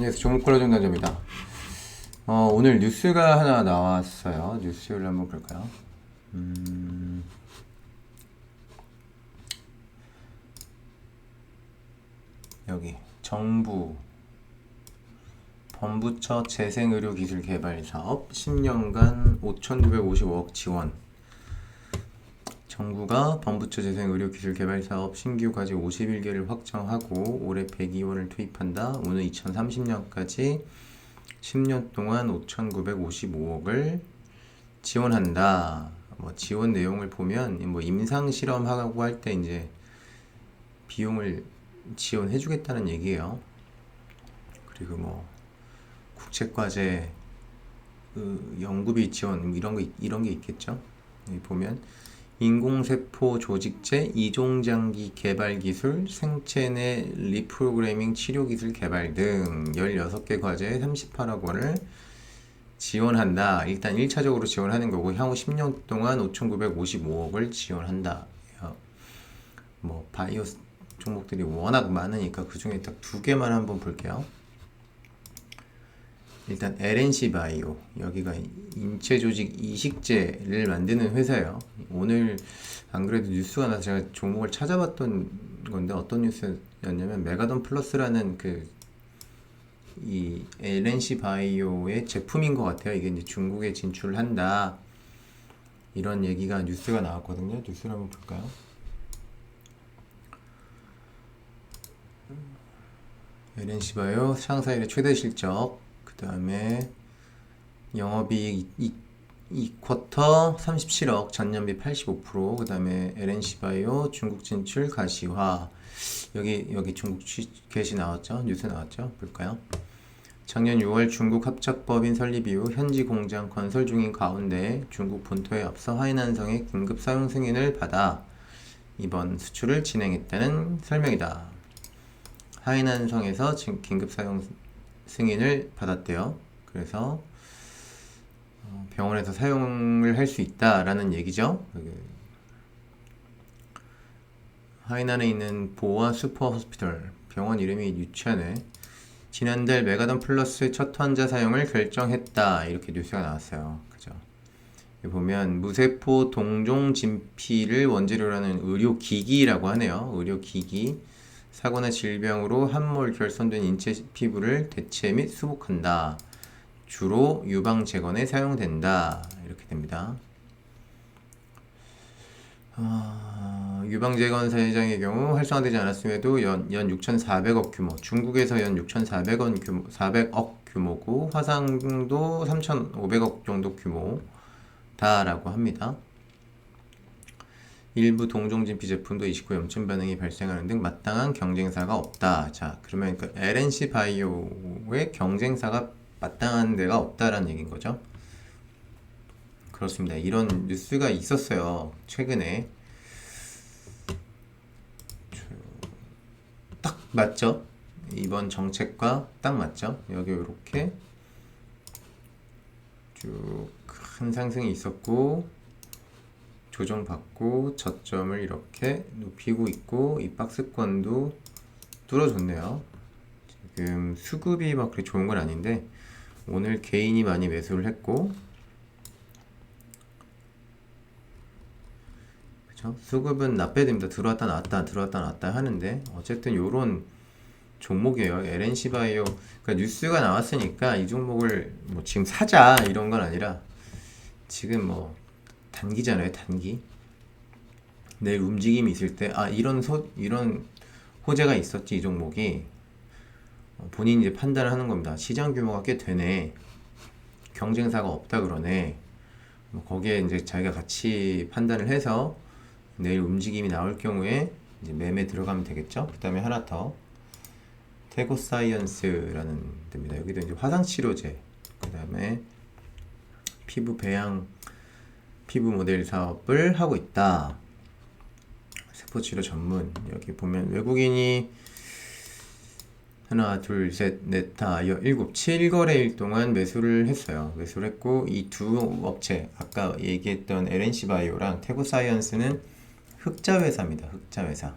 안녕하세요. 종목걸어정답입니다. 오늘 뉴스가 하나 나왔어요. 뉴스를 한번 볼까요? 여기 정부 범부처 재생의료기술개발사업 10년간 5,955억 지원. 정부가 범부처 재생의료기술개발사업 신규 과제 51개를 확정하고 올해 102원을 투입한다. 오늘 2030년까지 10년 동안 5,955억을 지원한다. 뭐 지원 내용을 보면 뭐 임상 실험하고 할 때 이제 비용을 지원해주겠다는 얘기예요. 그리고 뭐 국책과제 연구비 지원 이런 게 있겠죠. 여기 보면 인공세포 조직제 이종장기 개발 기술, 생체 내 리프로그래밍 치료 기술 개발 등 16개 과제에 38억 원을 지원한다. 일단 1차적으로 지원하는 거고 향후 10년 동안 5,955억을 지원한다. 뭐 바이오 종목들이 워낙 많으니까 그 중에 딱 두 개만 한번 볼게요. 일단 LNC 바이오, 여기가 인체 조직 이식제를 만드는 회사예요. 오늘 안 그래도 뉴스가 나서 제가 종목을 찾아봤던 건데 어떤 뉴스였냐면 메가돈 플러스라는 이 LNC 바이오의 제품인 것 같아요. 이게 이제 중국에 진출한다, 이런 얘기가 뉴스가 나왔거든요. 뉴스를 한번 볼까요? LNC 바이오 상사일의 최대 실적, 그 다음에 영업이익 2쿼터 37억, 전년비 85%, 그 다음에 LNC 바이오 중국 진출 가시화. 여기 중국 게시 나왔죠? 뉴스 나왔죠? 볼까요? 작년 6월 중국 합작법인 설립 이후 현지 공장 건설 중인 가운데 중국 본토에 앞서 하이난성의 긴급 사용 승인을 받아 이번 수출을 진행했다는 설명이다. 하이난성에서 지금 긴급 사용 승인을 받았대요. 그래서 병원에서 사용을 할 수 있다라는 얘기죠. 하이난에 있는 보아 슈퍼 호스피털, 병원 이름이 유치하네. 지난달 메가돈 플러스 첫 환자 사용을 결정했다, 이렇게 뉴스가 나왔어요. 그죠? 여기 보면 무세포 동종 진피를 원재료로 하는 의료기기라고 하네요. 의료기기. 사고나 질병으로 함몰 결손된 인체 피부를 대체 및 수복한다. 주로 유방 재건에 사용된다. 이렇게 됩니다. 유방 재건 사회장의 경우 활성화되지 않았음에도 연 6,400억 규모, 중국에서 연 400억 규모고 화상도 3,500억 정도 규모다라고 합니다. 일부 동종진피 제품도 29 염증 반응이 발생하는 등 마땅한 경쟁사가 없다. 자, 그러면 그 LNC 바이오의 경쟁사가 마땅한 데가 없다라는 얘기인 거죠. 그렇습니다. 이런 뉴스가 있었어요. 최근에. 딱 맞죠? 이번 정책과 딱 맞죠? 여기 이렇게 쭉 큰 상승이 있었고 조정받고 저점을 이렇게 높이고 있고 이 박스권도 뚫어줬네요. 지금 수급이 막 그렇게 좋은 건 아닌데 오늘 개인이 많이 매수를 했고, 그쵸? 수급은 나빼야 됩니다. 들어왔다 나왔다 들어왔다 나왔다 하는데 어쨌든 요런 종목이에요. LNC 바이오. 그러니까 뉴스가 나왔으니까 이 종목을 뭐 지금 사자 이런 건 아니라 지금 뭐 단기잖아요. 단기. 내일 움직임이 있을 때 이런 호재가 있었지 이 종목이. 본인이 이제 판단을 하는 겁니다. 시장 규모가 꽤 되네. 경쟁사가 없다 그러네. 뭐 거기에 이제 자기가 같이 판단을 해서 내일 움직임이 나올 경우에 이제 매매 들어가면 되겠죠. 그 다음에 하나 더, 테고사이언스라는 데입니다. 여기도 이제 화상치료제, 그 다음에 피부 배양, 피부 모델 사업을 하고 있다. 세포치료 전문. 여기 보면 외국인이 하나, 둘, 셋, 넷, 다, 일곱, 7거래일 동안 매수를 했어요. 매수를 했고 이 두 업체, 아까 얘기했던 LNC 바이오랑 테고사이언스는 흑자 회사입니다. 흑자 회사.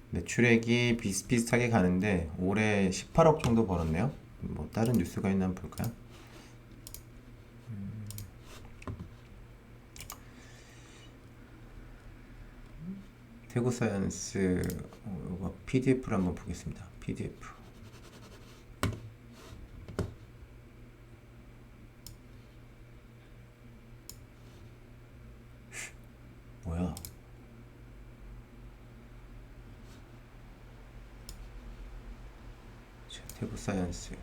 매출액이 비슷비슷하게 가는데 올해 18억 정도 벌었네요. 뭐 다른 뉴스가 있나 한번 볼까요? 태고사이언스 이거 PDF를 한번 보겠습니다. PDF. 뭐야? 태고사이언스.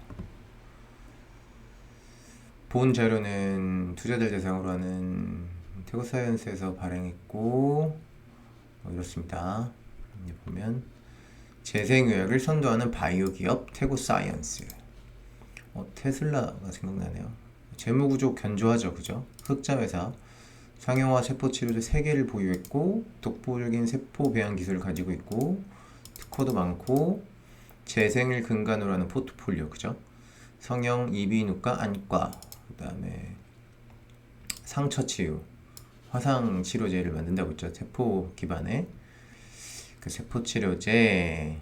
본 자료는 투자자를 대상으로 하는 태고사이언스에서 발행했고 이렇습니다. 여기 보면 재생의학을 선도하는 바이오 기업 태고사이언스. 테슬라가 생각나네요. 재무구조 견조하죠, 그죠? 흑자 회사. 상용화 세포치료제 3개를 보유했고 독보적인 세포 배양 기술을 가지고 있고 특허도 많고 재생을 근간으로 하는 포트폴리오, 그죠? 성형, 이비인후과, 안과, 그 다음에 상처치유, 화상치료제를 만든다고 했죠. 세포 기반의 그 세포치료제,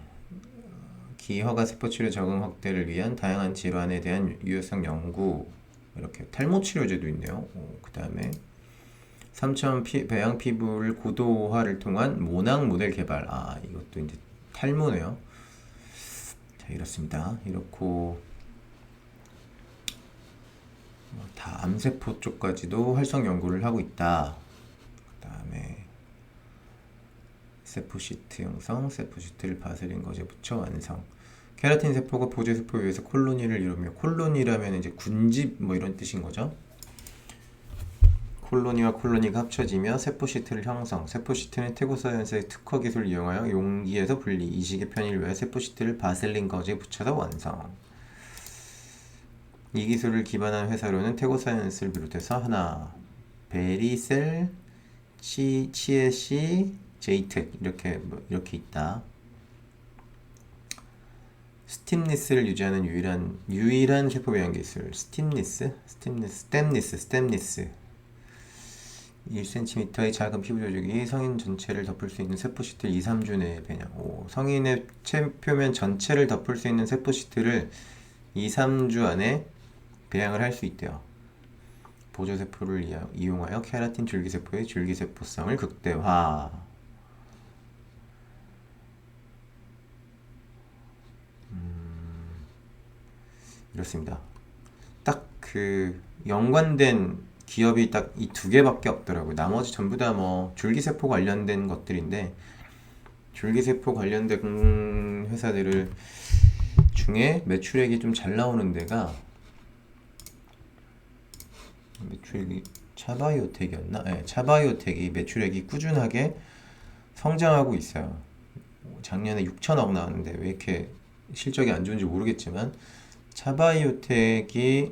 기허가 세포치료 적응 확대를 위한 다양한 질환에 대한 유효성 연구, 이렇게 탈모치료제도 있네요. 그 다음에 3천 배양 피부를 고도화를 통한 모낭 모델 개발. 이것도 이제 탈모네요. 자, 이렇습니다. 이렇고 다 암세포 쪽까지도 활성 연구를 하고 있다. 그 다음에 세포시트 형성, 세포시트를 바세린 것에 붙여 완성. 케라틴 세포가 보조 세포에 의해서 콜로니를 이루며, 콜로니라면 이제 군집 뭐 이런 뜻인 거죠. 콜로니와 콜로니가 합쳐지며 세포시트를 형성. 세포시트는 태고사이언스의 특허 기술을 이용하여 용기에서 분리, 이식의 편의를 위해 세포시트를 바셀린 거즈에 붙여서 완성. 이 기술을 기반한 회사로는 태고사이언스를 비롯해서 하나, 베리셀, 치에시, 제이텍 이렇게 있다. 스팀니스를 유지하는 유일한 세포 배양 기술. 스템니스. 1cm의 작은 피부 조직이 성인 전체를 덮을 수 있는 세포시트를 2-3주 내에 배양. 성인의 체표면 전체를 덮을 수 있는 세포시트를 2-3주 안에 배양을 할 수 있대요. 보조세포를 이용하여 케라틴 줄기세포의 줄기세포성을 극대화. 이렇습니다. 딱 그 연관된 기업이 딱 이 2개밖에 없더라고요. 나머지 전부 다 뭐 줄기세포 관련된 것들인데, 줄기세포 관련된 회사들을 중에 매출액이 좀 잘 나오는 데가 매출액이 차바이오텍이었나? 네, 차바이오텍이 매출액이 꾸준하게 성장하고 있어요. 작년에 6천억 나왔는데 왜 이렇게 실적이 안 좋은지 모르겠지만 차바이오텍이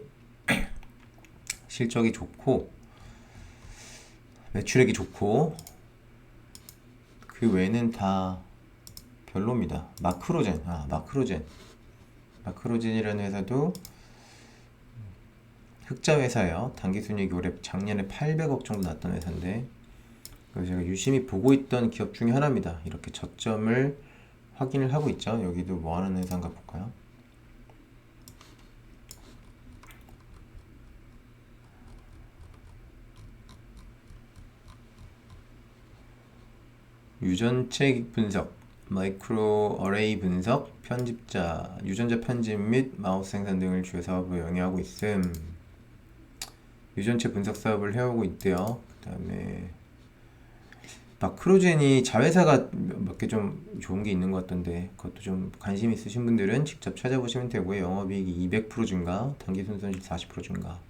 실적이 좋고 매출액이 좋고 그 외에는 다 별로입니다. 마크로젠이라는 회사도 흑자 회사예요. 당기순이익이 올해 작년에 800억 정도 났던 회사인데, 그래서 제가 유심히 보고 있던 기업 중에 하나입니다. 이렇게 저점을 확인을 하고 있죠. 여기도 뭐 하는 회사인가 볼까요? 유전체 분석, 마이크로 어레이 분석, 편집자, 유전자 편집 및 마우스 생산 등을 주요 사업으로 영위하고 있음. 유전체 분석 사업을 해오고 있대요. 그 다음에 마크로젠이 자회사가 몇 개 좀 좋은 게 있는 것 같던데, 그것도 좀 관심 있으신 분들은 직접 찾아보시면 되고요. 영업이익이 200% 증가, 당기순손실 40% 증가.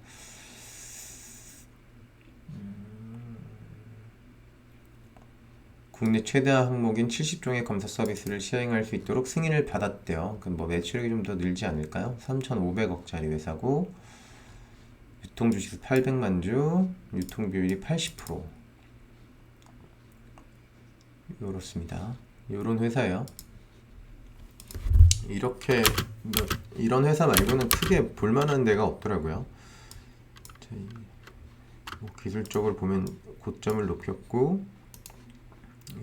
국내 최다 항목인 70종의 검사 서비스를 시행할 수 있도록 승인을 받았대요. 그럼 뭐 매출액이 좀 더 늘지 않을까요? 3,500억짜리 회사고, 유통 주식 800만 주, 유통 비율이 80%. 이렇습니다. 이런 회사예요. 이렇게 뭐 이런 회사 말고는 크게 볼만한 데가 없더라고요. 뭐 기술적으로 보면 고점을 높였고,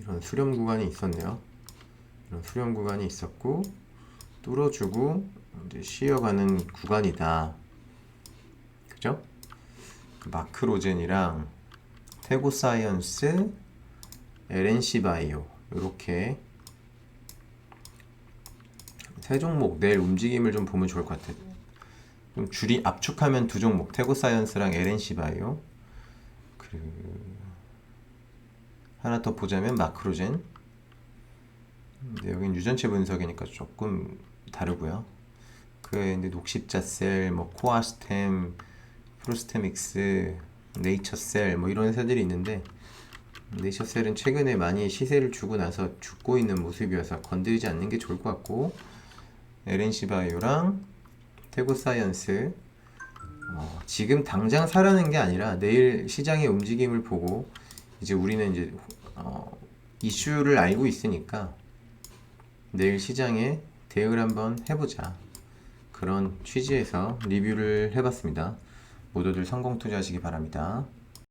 이런 수렴 구간이 있었네요. 이런 수렴 구간이 있었고, 뚫어주고 이제 쉬어가는 구간이다. 그죠? 그 마크로젠이랑 태고사이언스, LNC 바이오 이렇게 세 종목 내일 움직임을 좀 보면 좋을 것 같아요. 좀 줄이 압축하면 두 종목 태고사이언스랑 LNC 바이오. 하나 더 보자면 마크로젠. 근데 여긴 유전체 분석이니까 조금 다르고요. 근데 녹십자셀, 뭐 코아스템, 프로스테믹스, 네이처셀 뭐 이런 회사들이 있는데 네이처셀은 최근에 많이 시세를 주고 나서 죽고 있는 모습이어서 건드리지 않는 게 좋을 것 같고, LNC 바이오랑 태고사이언스 지금 당장 사라는 게 아니라 내일 시장의 움직임을 보고 이제 우리는 이제 이슈를 알고 있으니까 내일 시장에 대응을 한번 해보자, 그런 취지에서 리뷰를 해봤습니다. 모두들 성공 투자하시기 바랍니다.